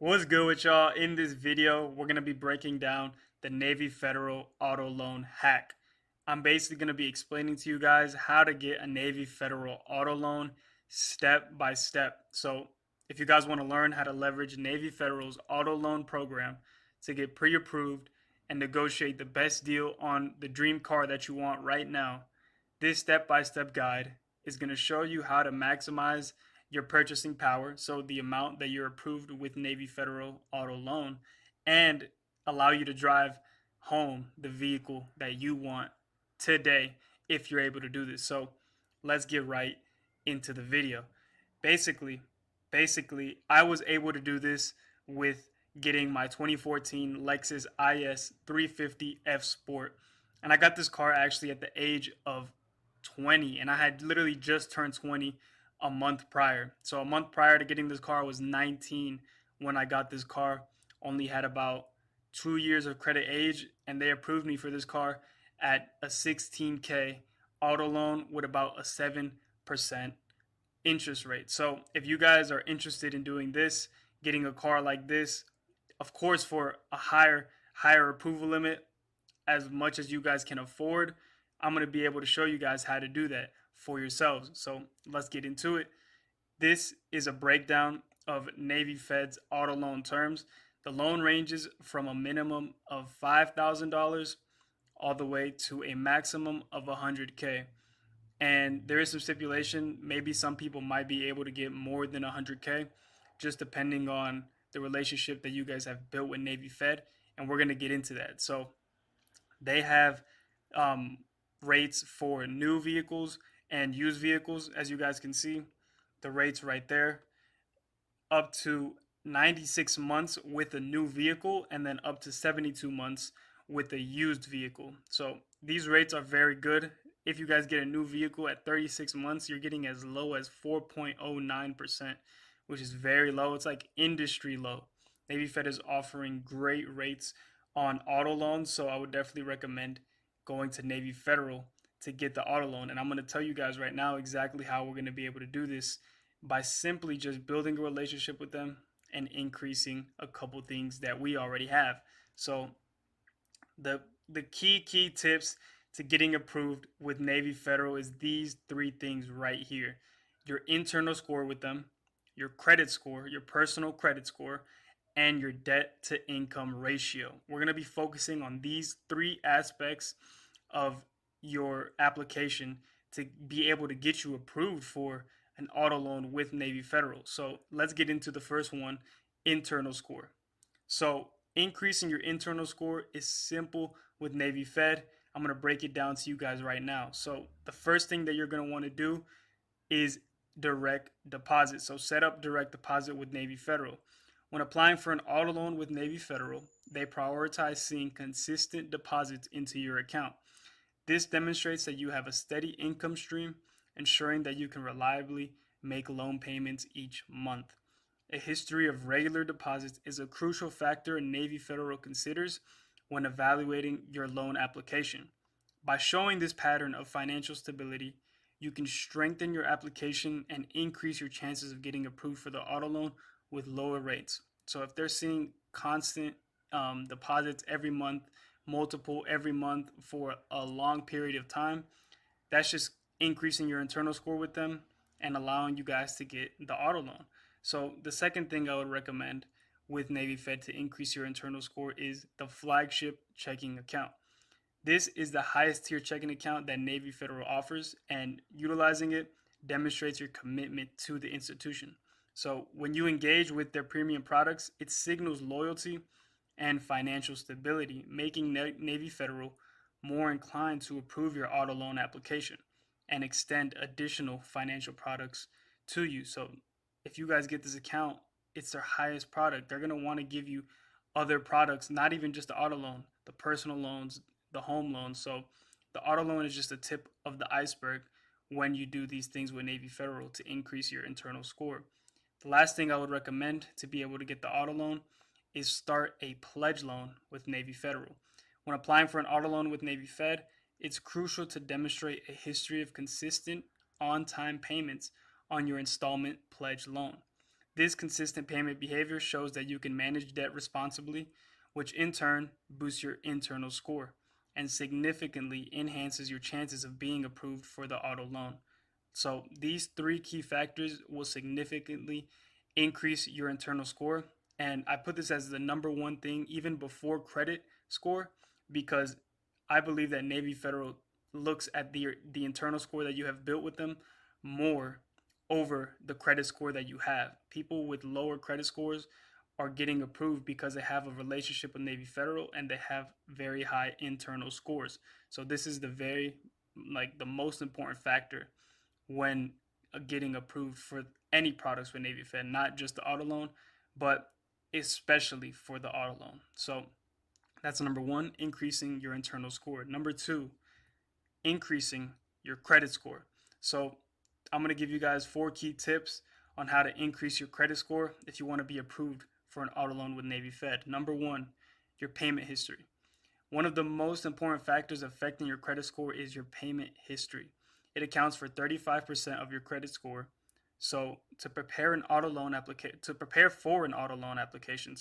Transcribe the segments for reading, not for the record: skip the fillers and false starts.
What's good with y'all? In this video, we're going to be breaking down the Navy Federal Auto Loan hack. I'm basically going to be explaining to you guys how to get a Navy Federal Auto Loan step by step. So, if you guys want to learn how to leverage Navy Federal's Auto Loan program to get pre approved and negotiate the best deal on the dream car that you want right now, this step by step guide is going to show you how to maximize your purchasing power, so the amount that you're approved with Navy Federal Auto Loan, and allow you to drive home the vehicle that you want today if you're able to do this. So let's get right into the video. Basically, I was able to do this with getting my 2014 Lexus IS 350F Sport. And I got this car actually at the age of 20, and I had literally just turned 20 a month prior. So a month prior to getting this car, I was 19 when I got this car. Only had about 2 years of credit age, and they approved me for this car at a 16K auto loan with about a 7% interest rate. So if you guys are interested in doing this, getting a car like this, of course for a higher approval limit, as much as you guys can afford, I'm going to be able to show you guys how to do that for yourselves. So let's get into it. This is a breakdown of Navy Fed's auto loan terms. The loan ranges from a minimum of $5,000 all the way to a maximum of 100K. And there is some stipulation. Maybe some people might be able to get more than 100K, just depending on the relationship that you guys have built with Navy Fed. And we're going to get into that. So they have um, rates for new vehicles and used vehicles, as you guys can see. The rates right there, up to 96 months with a new vehicle, and then up to 72 months with a used vehicle. So these rates are very good. If you guys get a new vehicle at 36 months, you're getting as low as 4.09%, which is very low. It's like industry low. Navy Fed is offering great rates on auto loans, so I would definitely recommend going to Navy Federal to get the auto loan. And I'm going to tell you guys right now exactly how we're going to be able to do this by simply just building a relationship with them and increasing a couple things that we already have. So the the key tips to getting approved with Navy Federal is these three things right here. Your internal score with them, your credit score, your personal credit score, and your debt to income ratio. We're going to be focusing on these three aspects of your application to be able to get you approved for an auto loan with Navy Federal. So let's get into the first one, internal score. So increasing your internal score is simple with Navy Fed. I'm going to break it down to you guys right now. So the first thing that you're going to want to do is direct deposit. So set up direct deposit with Navy Federal. When applying for an auto loan with Navy Federal, they prioritize seeing consistent deposits into your account. This demonstrates that you have a steady income stream, ensuring that you can reliably make loan payments each month. A history of regular deposits is a crucial factor Navy Federal considers when evaluating your loan application. By showing this pattern of financial stability, you can strengthen your application and increase your chances of getting approved for the auto loan with lower rates. So if they're seeing constant deposits every month, multiple every month for a long period of time, that's just increasing your internal score with them and allowing you guys to get the auto loan. So the second thing I would recommend with Navy Fed to increase your internal score is the flagship checking account. This is the highest tier checking account that Navy Federal offers, and utilizing it demonstrates your commitment to the institution. So when you engage with their premium products, it signals loyalty and financial stability, making Navy Federal more inclined to approve your auto loan application and extend additional financial products to you. So if you guys get this account, it's their highest product. They're going to want to give you other products, not even just the auto loan, the personal loans, the home loans. So the auto loan is just the tip of the iceberg when you do these things with Navy Federal to increase your internal score. The last thing I would recommend to be able to get the auto loan is start a pledge loan with Navy Federal. When applying for an auto loan with Navy Fed, it's crucial to demonstrate a history of consistent on time payments on your installment pledge loan. This consistent payment behavior shows that you can manage debt responsibly, which in turn boosts your internal score and significantly enhances your chances of being approved for the auto loan. So, these three key factors will significantly increase your internal score. And I put this as the number one thing, even before credit score, because I believe that Navy Federal looks at the internal score that you have built with them more over the credit score that you have. People with lower credit scores are getting approved because they have a relationship with Navy Federal and they have very high internal scores. So this is the most important factor when getting approved for any products with Navy Fed, not just the auto loan, but especially for the auto loan. So that's number one, increasing your internal score. Number two, increasing your credit score. So I'm going to give you guys 4 key tips on how to increase your credit score if you want to be approved for an auto loan with Navy Fed. Number one, your payment history. One of the most important factors affecting your credit score is your payment history. It accounts for 35% of your credit score. So to prepare for an auto loan application,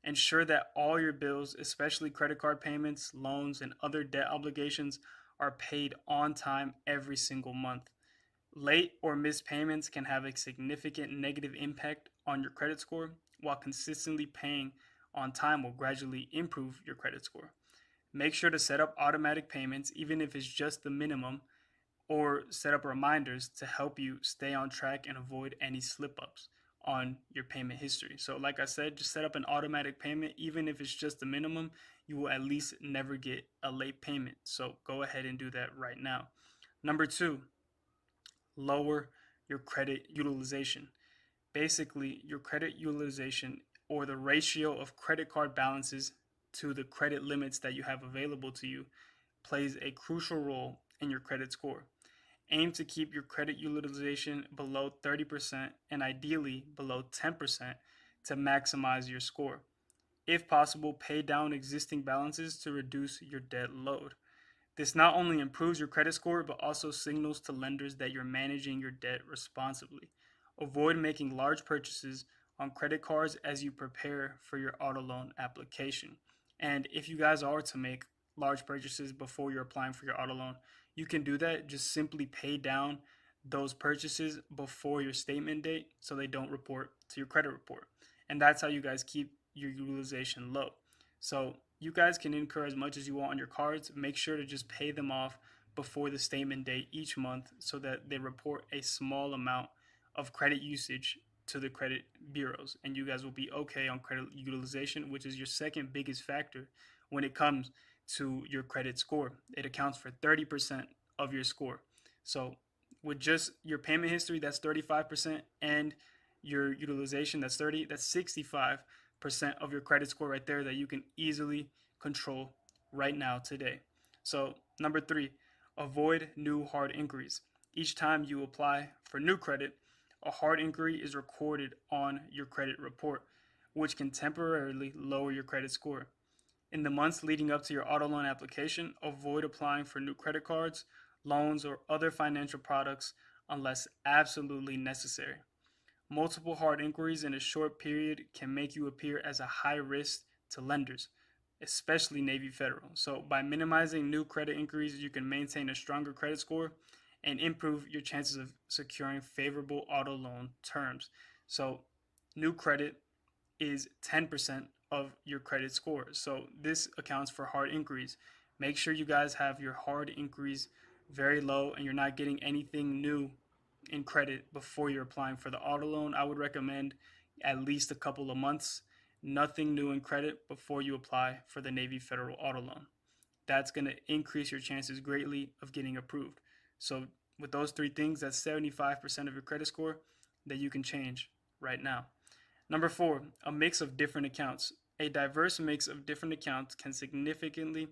ensure that all your bills, especially credit card payments, loans, and other debt obligations, are paid on time every single month. Late or missed payments can have a significant negative impact on your credit score, while consistently paying on time will gradually improve your credit score. Make sure to set up automatic payments, even if it's just the minimum, or set up reminders to help you stay on track and avoid any slip ups on your payment history. So, like I said, just set up an automatic payment, even if it's just the minimum, you will at least never get a late payment. So, go ahead and do that right now. Number two, lower your credit utilization. Basically, your credit utilization, or the ratio of credit card balances to the credit limits that you have available to you, plays a crucial role in your credit score. Aim to keep your credit utilization below 30% and ideally below 10% to maximize your score. If possible, pay down existing balances to reduce your debt load. This not only improves your credit score, but also signals to lenders that you're managing your debt responsibly. Avoid making large purchases on credit cards as you prepare for your auto loan application. And if you guys are to make large purchases before you're applying for your auto loan, you can do that. Just simply pay down those purchases before your statement date so they don't report to your credit report. And that's how you guys keep your utilization low. So you guys can incur as much as you want on your cards. Make sure to just pay them off before the statement date each month so that they report a small amount of credit usage to the credit bureaus, and you guys will be okay on credit utilization, which is your second biggest factor when it comes to your credit score. It accounts for 30% of your score. So with just your payment history, that's 35%, and your utilization, that's 30, that's 65% of your credit score right there that you can easily control right now today. So number three, avoid new hard inquiries. Each time you apply for new credit, a hard inquiry is recorded on your credit report, which can temporarily lower your credit score. In the months leading up to your auto loan application, avoid applying for new credit cards, loans, or other financial products unless absolutely necessary. Multiple hard inquiries in a short period can make you appear as a high risk to lenders, especially Navy Federal. So, by minimizing new credit inquiries, you can maintain a stronger credit score and improve your chances of securing favorable auto loan terms. So, new credit is 10% of your credit score. So, this accounts for hard inquiries. Make sure you guys have your hard inquiries very low and you're not getting anything new in credit before you're applying for the auto loan. I would recommend at least a couple of months, nothing new in credit before you apply for the Navy Federal auto loan. That's going to increase your chances greatly of getting approved. So with those 3 things, that's 75% of your credit score that you can change right now. Number four, a mix of different accounts. A diverse mix of different accounts can significantly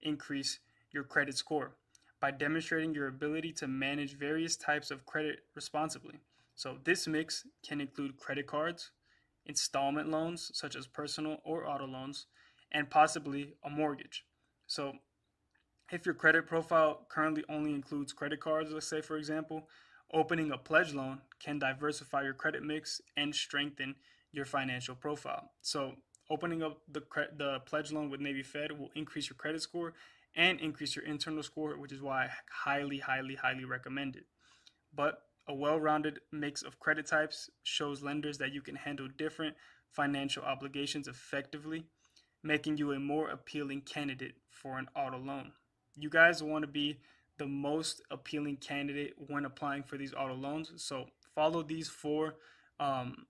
increase your credit score by demonstrating your ability to manage various types of credit responsibly. So this mix can include credit cards, installment loans such as personal or auto loans, and possibly a mortgage. So if your credit profile currently only includes credit cards, let's say for example, Opening a pledge loan can diversify your credit mix and strengthen your financial profile. So, opening up the pledge loan with Navy Fed will increase your credit score and increase your internal score, which is why I highly recommend it. But a well rounded mix of credit types shows lenders that you can handle different financial obligations effectively, making you a more appealing candidate for an auto loan. You guys want to be the most appealing candidate when applying for these auto loans. So follow these four um,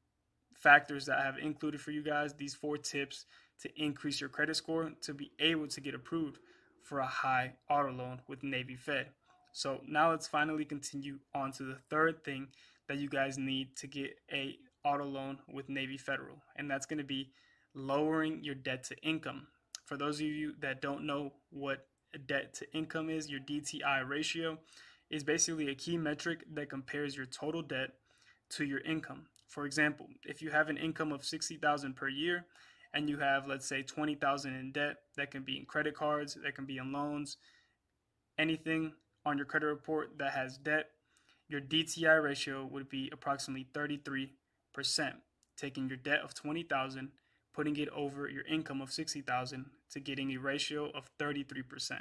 factors that I have included for you guys, these four tips to increase your credit score to be able to get approved for a high auto loan with Navy Fed. So now let's finally continue on to the third thing that you guys need to get a auto loan with Navy Federal, and that's going to be lowering your debt to income. For those of you that don't know what debt to income is, your DTI ratio is basically a key metric that compares your total debt to your income. For example, if you have an income of 60,000 per year and you have, let's say, 20,000 in debt, that can be in credit cards, that can be in loans, anything on your credit report that has debt, your DTI ratio would be approximately 33%, taking your debt of 20,000, putting it over your income of 60,000 to getting a ratio of 33%.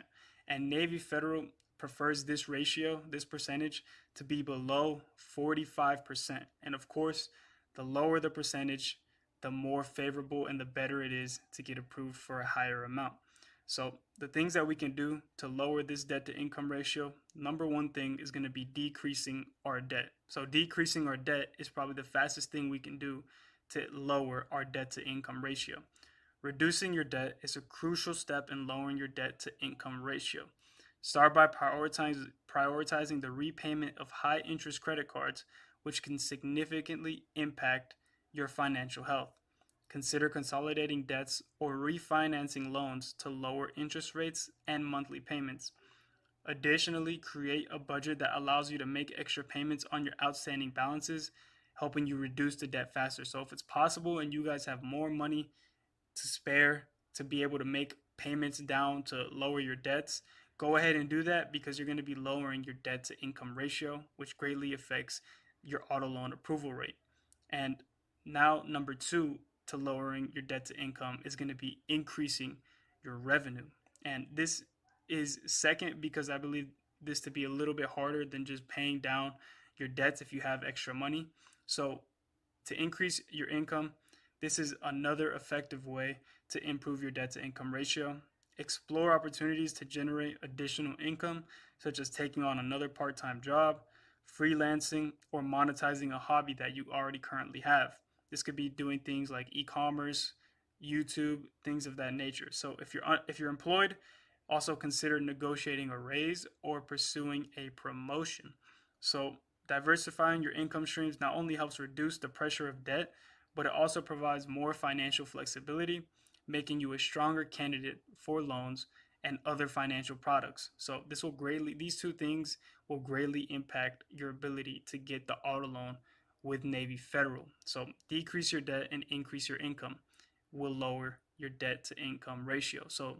And Navy Federal prefers this ratio, this percentage, to be below 45%. And of course, the lower the percentage, the more favorable and the better it is to get approved for a higher amount. So the things that we can do to lower this debt to income ratio, number one thing is going to be decreasing our debt. So decreasing our debt is probably the fastest thing we can do to lower our debt to income ratio. Reducing your debt is a crucial step in lowering your debt to income ratio. Start by prioritizing the repayment of high interest credit cards, which can significantly impact your financial health. Consider consolidating debts or refinancing loans to lower interest rates and monthly payments. Additionally, create a budget that allows you to make extra payments on your outstanding balances, helping you reduce the debt faster. So, if it's possible and you guys have more money to spare to be able to make payments down to lower your debts, go ahead and do that because you're going to be lowering your debt to income ratio, which greatly affects your auto loan approval rate. And now, number two, to lowering your debt to income is going to be increasing your revenue. And this is second because I believe this to be a little bit harder than just paying down your debts if you have extra money. So, to increase your income, this is another effective way to improve your debt to income ratio. Explore opportunities to generate additional income, such as taking on another part time job, freelancing, or monetizing a hobby that you already currently have. This could be doing things like e-commerce, YouTube, things of that nature. So if you're employed, also consider negotiating a raise or pursuing a promotion. So diversifying your income streams not only helps reduce the pressure of debt, but it also provides more financial flexibility, making you a stronger candidate for loans and other financial products. So these two things will greatly impact your ability to get the auto loan with Navy Federal. So decrease your debt and increase your income will lower your debt to income ratio. So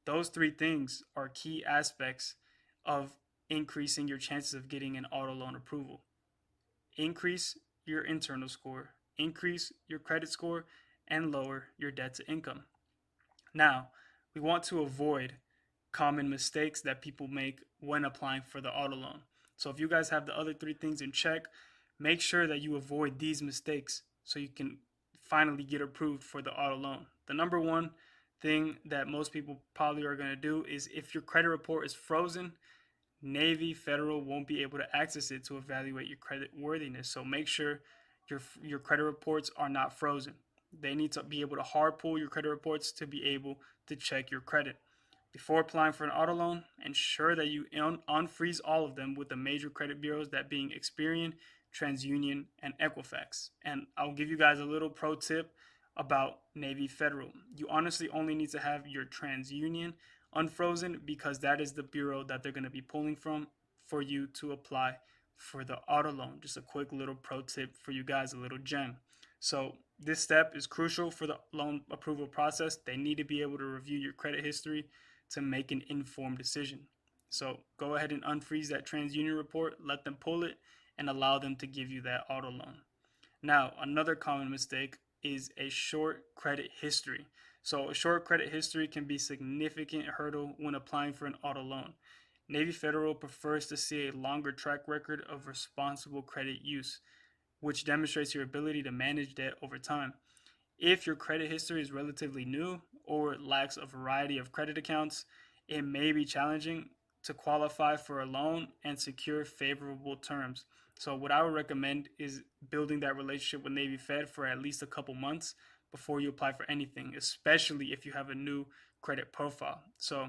those three things are key aspects of increasing your chances of getting an auto loan approval. Increase your internal score, increase your credit score, and lower your debt to income. Now, we want to avoid common mistakes that people make when applying for the auto loan. So if you guys have the other three things in check, make sure that you avoid these mistakes so you can finally get approved for the auto loan. The number one thing that most people probably are going to do is if your credit report is frozen, Navy Federal won't be able to access it to evaluate your credit worthiness. So make sure your credit reports are not frozen. They need to be able to hard pull your credit reports to be able to check your credit. Before applying for an auto loan, ensure that you unfreeze all of them with the major credit bureaus, that being Experian, TransUnion, and Equifax. And I'll give you guys a little pro tip about Navy Federal. You honestly only need to have your TransUnion unfrozen because that is the bureau that they're going to be pulling from for you to apply for the auto loan. Just a quick little pro tip for you guys, a little gem. So this step is crucial for the loan approval process. They need to be able to review your credit history to make an informed decision. So go ahead and unfreeze that TransUnion report, let them pull it, and allow them to give you that auto loan. Now, another common mistake is a short credit history. So, a short credit history can be a significant hurdle when applying for an auto loan. Navy Federal prefers to see a longer track record of responsible credit use, which demonstrates your ability to manage debt over time. If your credit history is relatively new or lacks a variety of credit accounts, it may be challenging to qualify for a loan and secure favorable terms. So, what I would recommend is building that relationship with Navy Fed for at least a couple months before you apply for anything, especially if you have a new credit profile. So,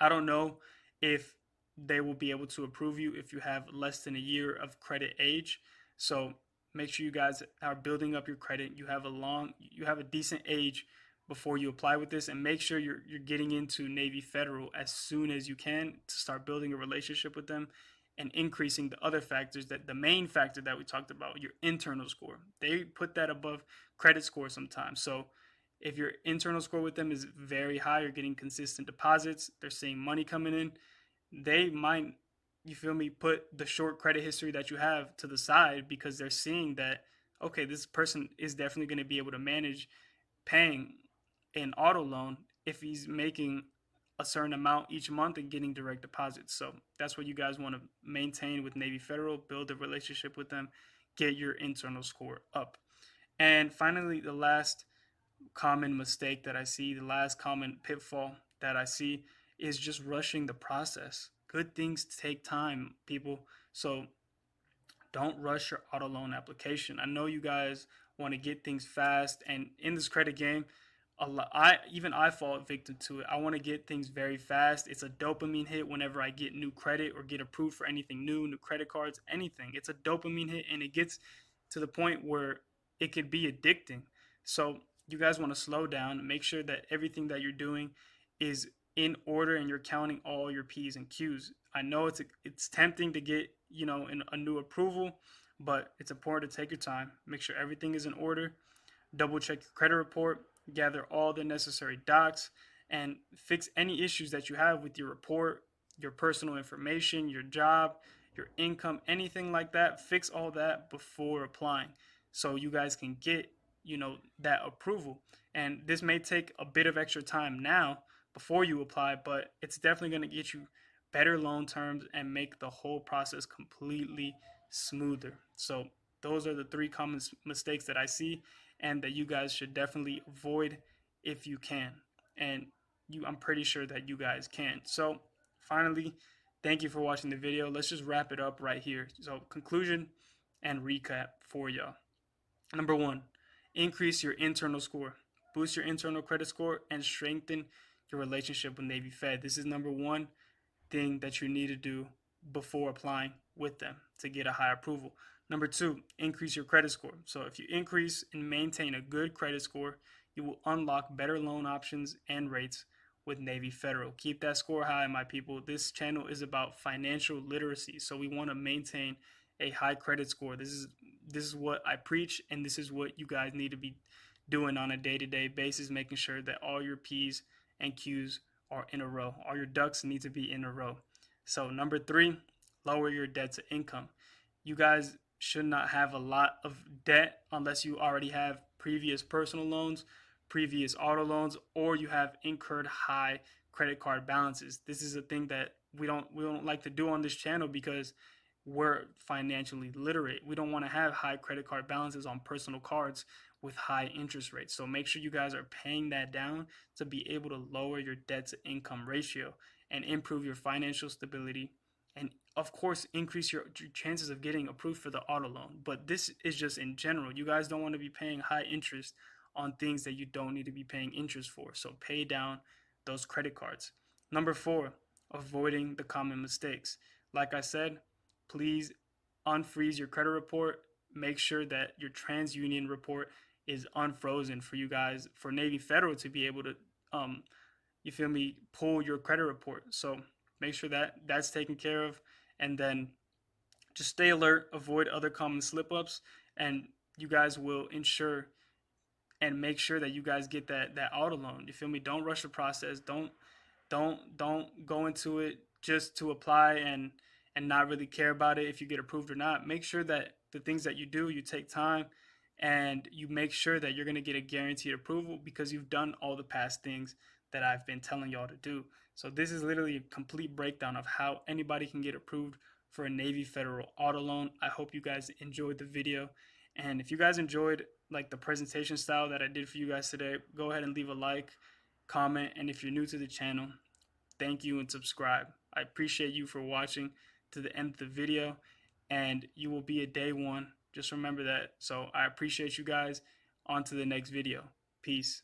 I don't know if they will be able to approve you if you have less than a year of credit age. So make sure you guys are building up your credit. You have a decent age before you apply with this, and make sure you're getting into Navy Federal as soon as you can to start building a relationship with them and increasing the other factors, that the main factor that we talked about, your internal score. They put that above credit score sometimes. So if your internal score with them is very high, you're getting consistent deposits, they're seeing money coming in, they might, you feel me, put the short credit history that you have to the side because they're seeing that, okay, this person is definitely going to be able to manage paying an auto loan if he's making a certain amount each month and getting direct deposits. So that's what you guys want to maintain with Navy Federal, build a relationship with them, get your internal score up. And finally, the last common mistake that I see, the last common pitfall that I see is just rushing the process. Good things take time, people. So don't rush your auto loan application. I know you guys want to get things fast, and in this credit game, I fall victim to it. I want to get things very fast. It's a dopamine hit whenever I get new credit or get approved for anything new credit cards, anything. It's a dopamine hit, and it gets to the point where it could be addicting. So you guys want to slow down, make sure that everything that you're doing is in order and you're counting all your P's and Q's. I know it's tempting to get, a new approval, but it's important to take your time, make sure everything is in order, double check your credit report, gather all the necessary docs, and fix any issues that you have with your report, your personal information, your job, your income, anything like that. Fix all that before applying so you guys can get, that approval. And this may take a bit of extra time now before you apply, but it's definitely going to get you better loan terms and make the whole process completely smoother. So those are the three common mistakes that I see and that you guys should definitely avoid if you can. And I'm pretty sure that you guys can. So finally, thank you for watching the video. Let's just wrap it up right here. So conclusion and recap for y'all. Number one, increase your internal score. Boost your internal credit score and strengthen your relationship with Navy Fed. This is number one thing that you need to do before applying with them to get a high approval. Number two, increase your credit score. So if you increase and maintain a good credit score, you will unlock better loan options and rates with Navy Federal. Keep that score high, my people. This channel is about financial literacy, so we want to maintain a high credit score. This is what I preach, and this is what you guys need to be doing on a day-to-day basis, making sure that all your P's and Q's are in a row. All your ducks need to be in a row. So number three, lower your debt to income. You guys should not have a lot of debt unless you already have previous personal loans, previous auto loans, or you have incurred high credit card balances. This is a thing that we don't like to do on this channel because we're financially literate. We don't want to have high credit card balances on personal cards with high interest rates. So make sure you guys are paying that down to be able to lower your debt to income ratio and improve your financial stability, and of course increase your chances of getting approved for the auto loan. But this is just in general. You guys don't want to be paying high interest on things that you don't need to be paying interest for. So pay down those credit cards. Number four, avoiding the common mistakes. Like I said, please unfreeze your credit report. Make sure that your TransUnion report is unfrozen for you guys, for Navy Federal to be able to, pull your credit report. So make sure that that's taken care of, and then just stay alert, avoid other common slip ups, and you guys will ensure and make sure that you guys get that auto loan. You feel me? Don't rush the process. Don't go into it just to apply and and not really care about it if you get approved or not. Make sure that the things that you do, you take time and you make sure that you're going to get a guaranteed approval because you've done all the past things that I've been telling y'all to do. So this is literally a complete breakdown of how anybody can get approved for a Navy Federal auto loan. I hope you guys enjoyed the video. And if you guys enjoyed like the presentation style that I did for you guys today, go ahead and leave a like, comment, and if you're new to the channel, thank you and subscribe. I appreciate you for watching to the end of the video, and you will be a day one. Just remember that. So I appreciate you guys. On to the next video. Peace.